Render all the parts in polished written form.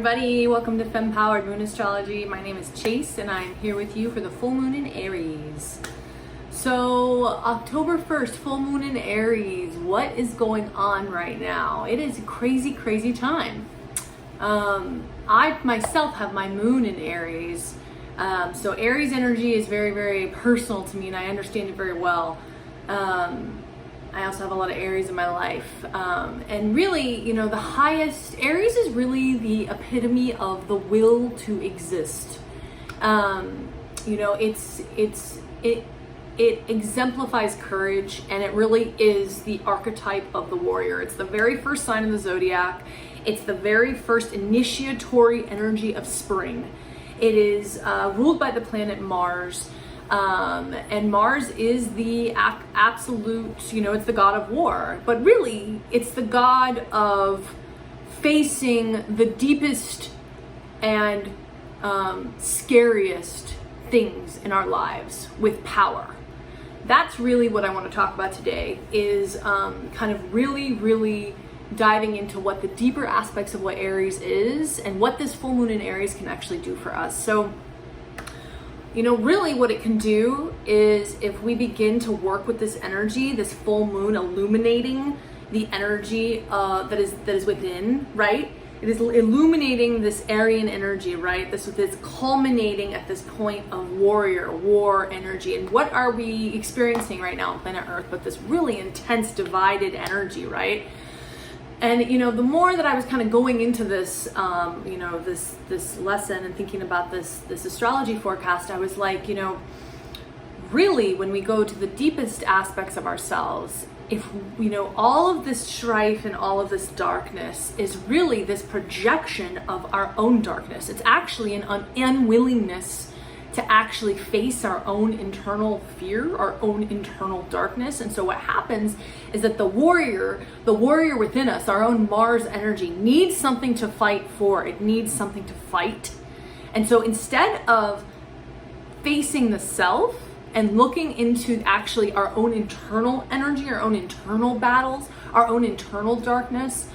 everybody, welcome to Fempowered Moon Astrology. My name is Chase and I'm here with you for the full moon in Aries. So October 1st, full moon in Aries. What is going on right now? It is a crazy time. I myself have my moon in Aries. So Aries energy is very personal to me and I understand it very well. I also have a lot of Aries in my life. And really, you know, the highest, Aries is really the epitome of the will to exist. You know, it exemplifies courage, and it really is the archetype of the warrior. It's the very first sign of the zodiac. It's the very first initiatory energy of spring. It is ruled by the planet Mars. And Mars is the absolute, you know, it's the god of war, but really it's the god of facing the deepest and scariest things in our lives with power. That's really what I want to talk about today, is kind of really diving into what the deeper aspects of what Aries is and what this full moon in Aries can actually do for us. So, you know, really what it can do is, if we begin to work with this energy, this full moon illuminating the energy that is within, right? It is illuminating this Aryan energy, right? This culminating at this point of warrior, war energy. And what are we experiencing right now on planet Earth but this really intense divided energy, right? And, you know, the more that I was kind of going into this, you know, this lesson and thinking about this astrology forecast, I was like, you know, really when we go to the deepest aspects of ourselves, if, you know, all of this strife and all of this darkness is really this projection of our own darkness. It's actually an unwillingness to actually face our own internal fear, our own internal darkness. And so what happens is that the warrior within us, our own Mars energy, needs something to fight for. It needs something to fight. And so instead of facing the self and looking into actually our own internal energy, our own internal battles, our own internal darkness,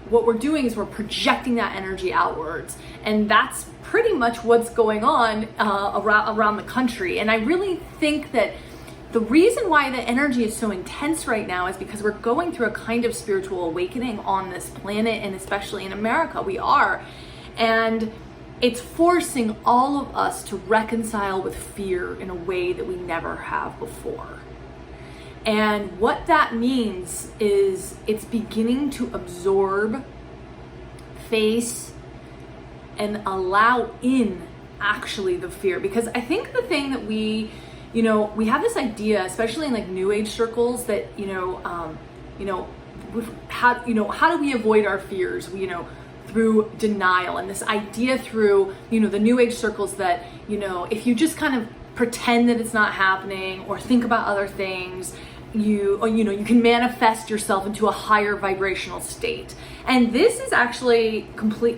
what we're doing is we're projecting that energy outwards. And that's pretty much what's going on around the country. And I really think that the reason why the energy is so intense right now is because we're going through a kind of spiritual awakening on this planet, and especially in America, we are. And it's forcing all of us to reconcile with fear in a way that we never have before. And what that means is it's beginning to absorb, face, and allow in actually the fear. Because I think the thing that we have this idea, especially in like new age circles, that how do we avoid our fears? Through denial, and this idea through, the new age circles that, if you just kind of pretend that it's not happening or think about other things, you can manifest yourself into a higher vibrational state. And this is actually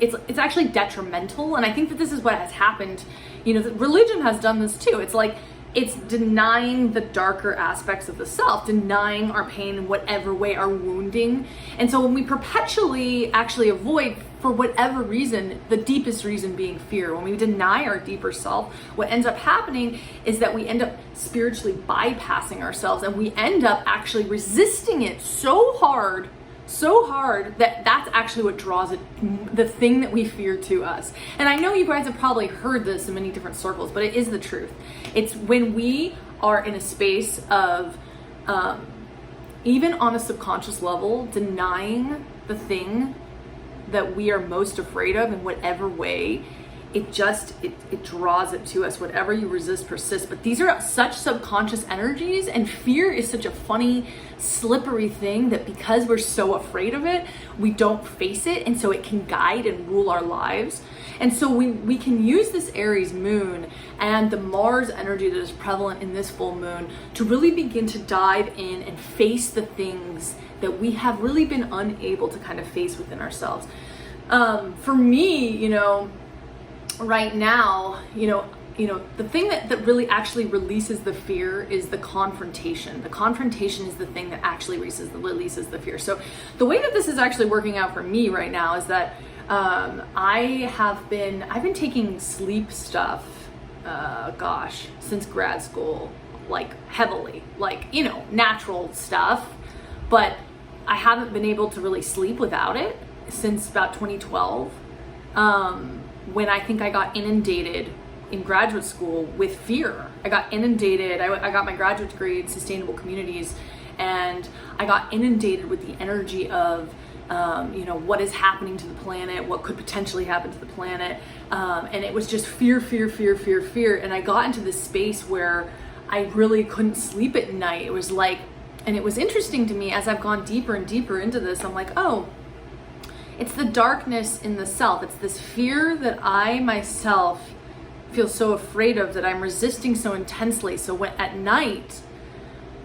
it's actually detrimental. And I think that this is what has happened. Religion has done this too. It's like, it's denying the darker aspects of the self, denying our pain in whatever way, our wounding. And so when we perpetually actually avoid, for whatever reason, the deepest reason being fear, when we deny our deeper self, what ends up happening is that we end up spiritually bypassing ourselves, and we end up actually resisting it so hard that that's actually what draws it, the thing that we fear, to us. And I know you guys have probably heard this in many different circles, but it is the truth. It's when we are in a space of, even on a subconscious level, denying the thing that we are most afraid of in whatever way, it draws it to us. Whatever you resist persists. But these are such subconscious energies, and fear is such a funny, slippery thing that because we're so afraid of it, we don't face it, and so it can guide and rule our lives. And so we can use this Aries moon and the Mars energy that is prevalent in this full moon to really begin to dive in and face the things that we have really been unable to kind of face within ourselves. For me, right now, the thing that really actually releases the fear is the confrontation. The confrontation is the thing that actually releases the fear. So the way that this is actually working out for me right now is that I've been taking sleep stuff, since grad school, like heavily, like, you know, natural stuff, but I haven't been able to really sleep without it since about 2012, when I think I got inundated in graduate school with fear. I got inundated. I got my graduate degree in sustainable communities, and I got inundated with the energy of, you know, what is happening to the planet, what could potentially happen to the planet. And it was just fear. And I got into this space where I really couldn't sleep at night. It was like, and it was interesting to me as I've gone deeper and deeper into this, I'm like, oh, it's the darkness in the self. It's this fear that I myself feel so afraid of, that I'm resisting so intensely. So when at night,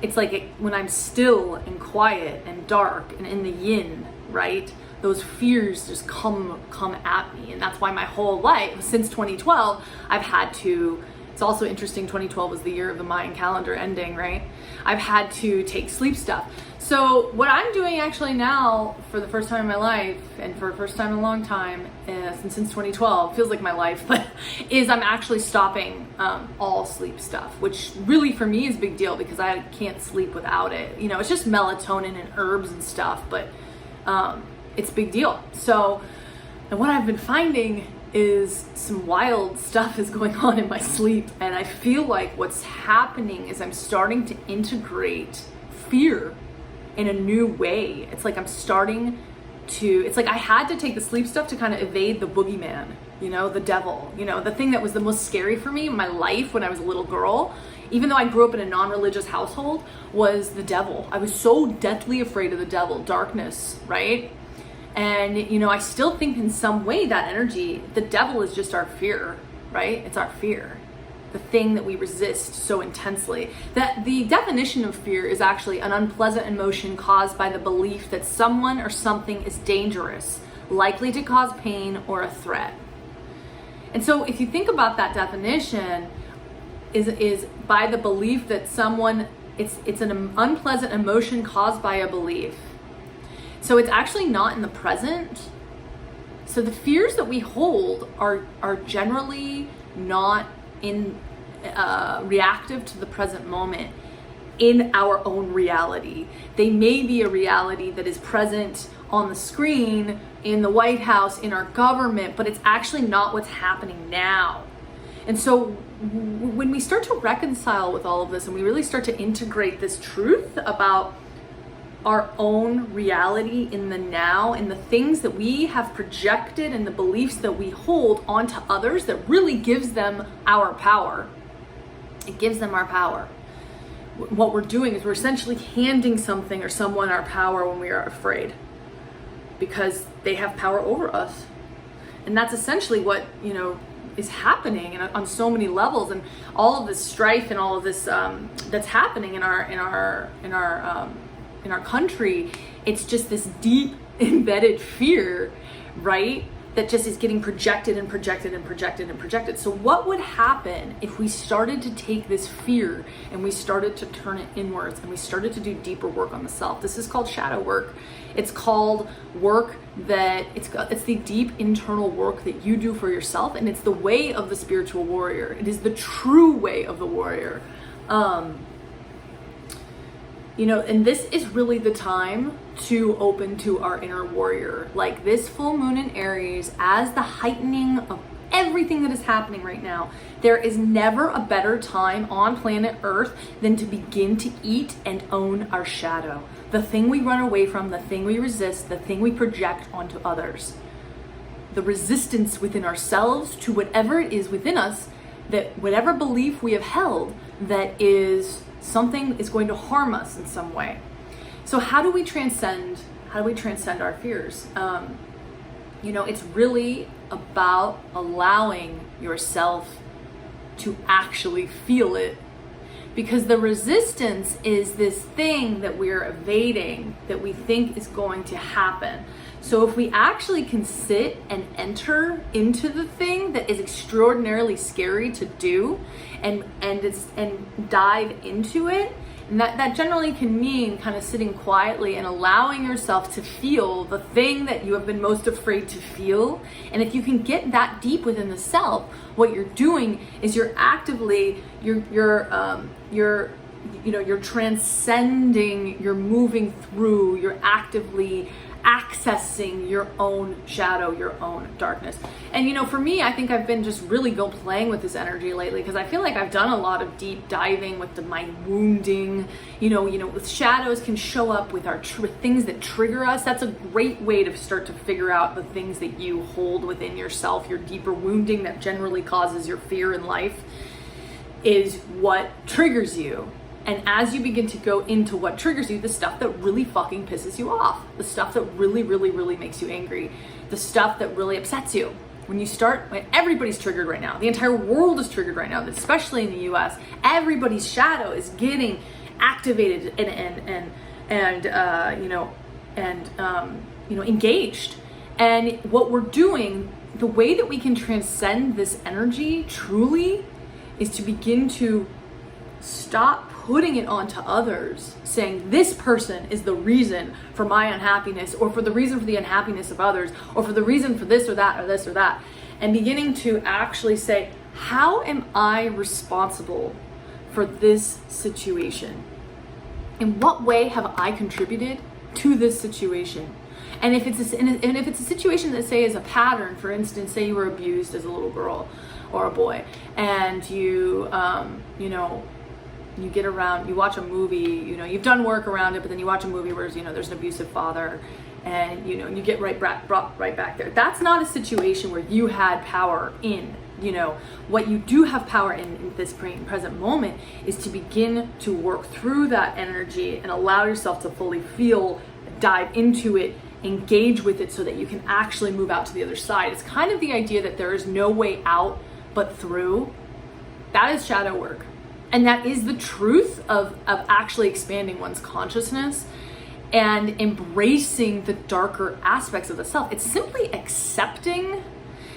it's like when I'm still and quiet and dark and in the yin, right? Those fears just come at me. And that's why my whole life, since 2012, I've had to, it's also interesting, 2012 was the year of the Mayan calendar ending, right? I've had to take sleep stuff. So what I'm doing actually now, for the first time in my life, and for the first time in a long time, since 2012, feels like my life, but is I'm actually stopping all sleep stuff, which really for me is a big deal because I can't sleep without it. You know, it's just melatonin and herbs and stuff, but it's a big deal. So, and what I've been finding is some wild stuff is going on in my sleep, and I feel like what's happening is I'm starting to integrate fear in a new way. It's like I'm starting to, it's like I had to take the sleep stuff to kind of evade the boogeyman, you know, the devil, you know, the thing that was the most scary for me in my life when I was a little girl, even though I grew up in a non-religious household, was the devil. I was so deathly afraid of the devil, darkness, right? And, you know, I still think in some way that energy, the devil is just our fear, right? It's our fear, the thing that we resist so intensely. That the definition of fear is actually an unpleasant emotion caused by the belief that someone or something is dangerous, likely to cause pain or a threat. And so if you think about that definition, is by the belief that someone, it's an unpleasant emotion caused by a belief. So it's actually not in the present. So the fears that we hold are generally not in reactive to the present moment in our own reality. They may be a reality that is present on the screen, in the White House, in our government, but it's actually not what's happening now. And so when we start to reconcile with all of this and we really start to integrate this truth about our own reality in the now and the things that we have projected and the beliefs that we hold onto others, that really gives them our power. It gives them our power. What we're doing is we're essentially handing something or someone our power when we are afraid, because they have power over us. And that's essentially what, you know, is happening on so many levels, and all of this strife and all of this that's happening in our country. It's just this deep embedded fear, right? That just is getting projected and projected and projected and projected. So what would happen if we started to take this fear and we started to turn it inwards and we started to do deeper work on the self? This is called shadow work. It's called work that it's the deep internal work that you do for yourself, and it's the way of the spiritual warrior. It is the true way of the warrior. You know, and this is really the time to open to our inner warrior. Like this full moon in Aries, as the heightening of everything that is happening right now, there is never a better time on planet Earth than to begin to eat and own our shadow. The thing we run away from, the thing we resist, the thing we project onto others. The resistance within ourselves to whatever it is within us, that whatever belief we have held that is something is going to harm us in some way. So how do we transcend our fears? You know, it's really about allowing yourself to actually feel it, because the resistance is this thing that we're evading that we think is going to happen. So if we actually can sit and enter into the thing that is extraordinarily scary to do and dive into it And that generally can mean kind of sitting quietly and allowing yourself to feel the thing that you have been most afraid to feel. And if you can get that deep within the self, what you're doing is you're actively, you're transcending, you're moving through, you're actively accessing your own shadow, your own darkness. And for me, I think I've been just really playing with this energy lately, because I feel like I've done a lot of deep diving with my wounding. With shadows can show up with with things that trigger us. That's a great way to start to figure out the things that you hold within yourself, your deeper wounding that generally causes your fear in life, is what triggers you. And as you begin to go into what triggers you, the stuff that really fucking pisses you off, the stuff that really, really, really makes you angry, the stuff that really upsets you. When everybody's triggered right now, the entire world is triggered right now, especially in the US, everybody's shadow is getting activated and engaged. And what we're doing, the way that we can transcend this energy truly, is to begin to stop putting it onto others, saying this person is the reason for my unhappiness, or for the reason for the unhappiness of others, or for the reason for this or that or this or that, and beginning to actually say, how am I responsible for this situation? In what way have I contributed to this situation? And if it's a situation that, say, is a pattern, for instance, say you were abused as a little girl or a boy, and you get around, you watch a movie, you've done work around it, but then you watch a movie where there's an abusive father, and you get brought right back there. That's not a situation where you had power in. What you do have power in this present moment is to begin to work through that energy and allow yourself to fully feel, dive into it, engage with it, so that you can actually move out to the other side. It's kind of the idea that there is no way out but through. That is shadow work. And that is the truth of actually expanding one's consciousness and embracing the darker aspects of the self. It's simply accepting.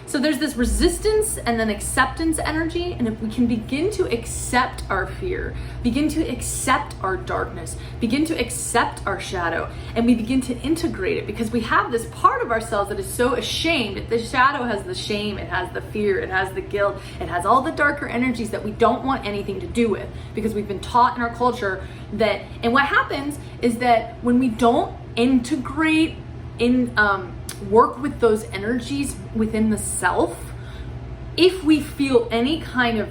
So there's this resistance and then acceptance energy. And if we can begin to accept our fear, begin to accept our darkness, begin to accept our shadow, and we begin to integrate it, because we have this part of ourselves that is so ashamed. The shadow has the shame, it has the fear, it has the guilt, it has all the darker energies that we don't want anything to do with, because we've been taught in our culture that, and what happens is that when we don't integrate work with those energies within the self, if we feel any kind of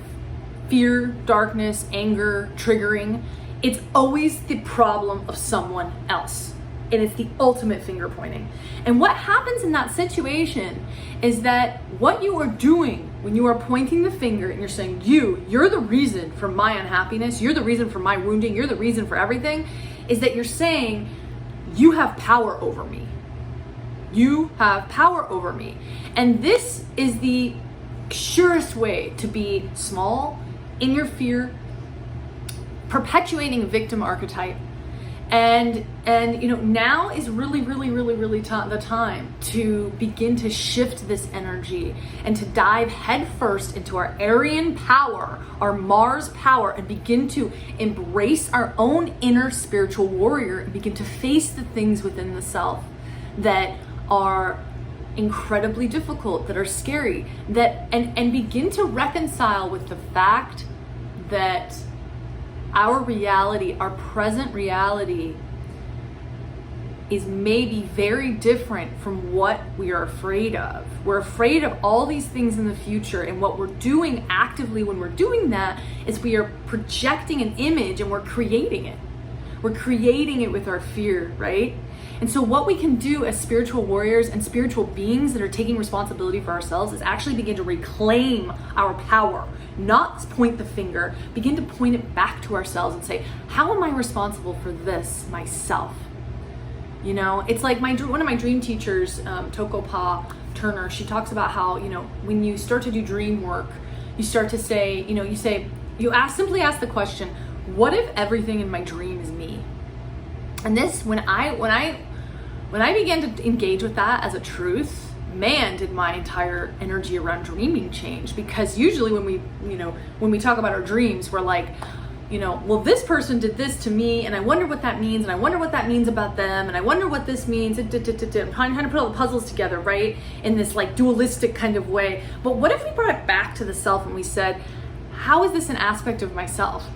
fear, darkness, anger, triggering, it's always the problem of someone else. And it's the ultimate finger pointing. And what happens in that situation is that what you are doing when you are pointing the finger and you're saying, you're the reason for my unhappiness, you're the reason for my wounding, you're the reason for everything, is that you're saying, you have power over me. You have power over me. And this is the surest way to be small, in your fear, perpetuating a victim archetype. And now is really the time to begin to shift this energy and to dive headfirst into our Aryan power, our Mars power, and begin to embrace our own inner spiritual warrior and begin to face the things within the self that are incredibly difficult, that are scary, that and begin to reconcile with the fact that our reality, our present reality, is maybe very different from what we are afraid of. We're afraid of all these things in the future, and what we're doing actively when we're doing that is we are projecting an image and we're creating it. We're creating it with our fear, right? And so what we can do as spiritual warriors and spiritual beings that are taking responsibility for ourselves is actually begin to reclaim our power, not point the finger, begin to point it back to ourselves and say, how am I responsible for this myself? It's like one of my dream teachers, Toko Pa Turner, she talks about how, when you start to do dream work, you start to say, simply ask the question, what if everything in my dream is me? And this, when I began to engage with that as a truth, man, did my entire energy around dreaming change. Because usually when we talk about our dreams, we're like, well, this person did this to me, and I wonder what that means, and I wonder what that means about them, and I wonder what this means. I'm trying to put all the puzzles together, right? In this like dualistic kind of way. But what if we brought it back to the self and we said, how is this an aspect of myself?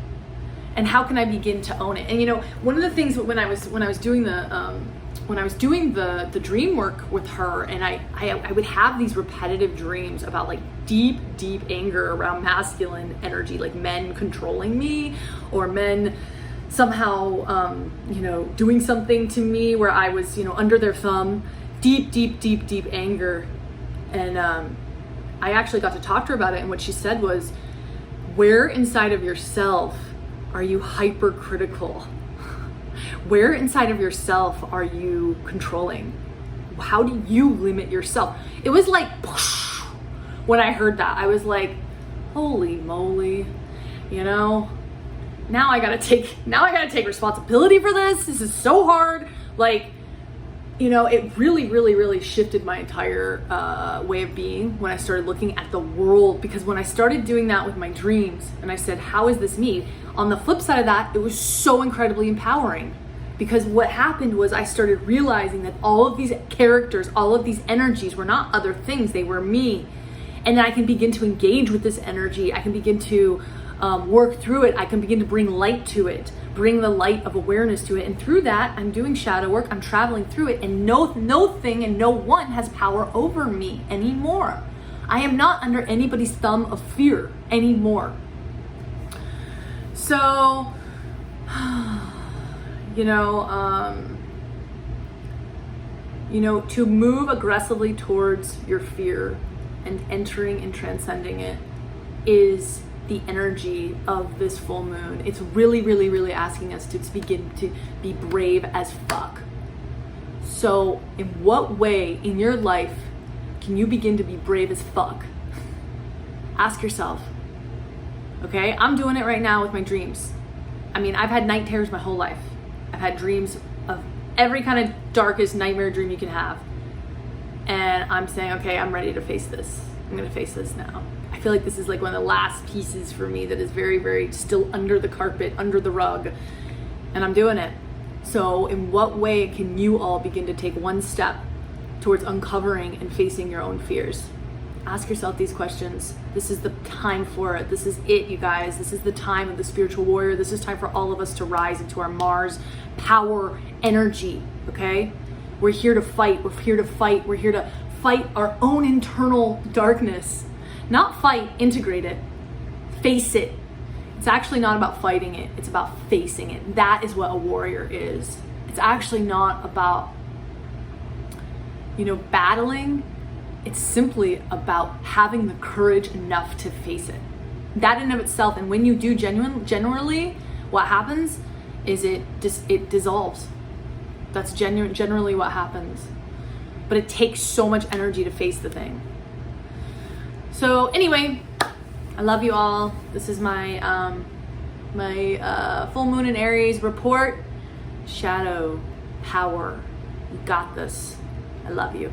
And how can I begin to own it? And one of the things when I was doing the dream work with her, and I would have these repetitive dreams about like deep anger around masculine energy, like men controlling me, or men somehow doing something to me where I was under their thumb. Deep anger. And I actually got to talk to her about it, and what she said was, where inside of yourself are you hypercritical? Where inside of yourself are you controlling? How do you limit yourself? It was like, when I heard that, I was like, holy moly, now I gotta take responsibility for this. This is so hard. Like, it really shifted my entire way of being when I started looking at the world. Because when I started doing that with my dreams, and I said, how is this me? On the flip side of that, it was so incredibly empowering. Because what happened was I started realizing that all of these characters, all of these energies were not other things, they were me. And then I can begin to engage with this energy. I can begin to work through it. I can begin to bring light to it, bring the light of awareness to it. And through that, I'm doing shadow work, I'm traveling through it, and no thing and no one has power over me anymore. I am not under anybody's thumb of fear anymore. So, to move aggressively towards your fear and entering and transcending it is the energy of this full moon. It's really asking us to begin to be brave as fuck. So in what way in your life can you begin to be brave as fuck? Ask yourself. Okay, I'm doing it right now with my dreams. I mean, I've had night terrors my whole life. I've had dreams of every kind of darkest nightmare dream you can have. And I'm saying, okay, I'm ready to face this. I'm gonna face this now. I feel like this is like one of the last pieces for me that is very still under the carpet, under the rug, and I'm doing it. So in what way can you all begin to take one step towards uncovering and facing your own fears? Ask yourself these questions. This is the time for it. This is it, you guys. This is the time of the spiritual warrior. This is time for all of us to rise into our Mars power energy, okay? We're here to fight. We're here to fight. We're here to fight our own internal darkness. Not fight, integrate it. Face it. It's actually not about fighting it. It's about facing it. That is what a warrior is. It's actually not about, battling. It's simply about having the courage enough to face it. That in and of itself, and when you do generally, what happens is it dissolves. That's generally what happens. But it takes so much energy to face the thing. So anyway, I love you all. This is my full moon in Aries report. Shadow, power, you got this. I love you.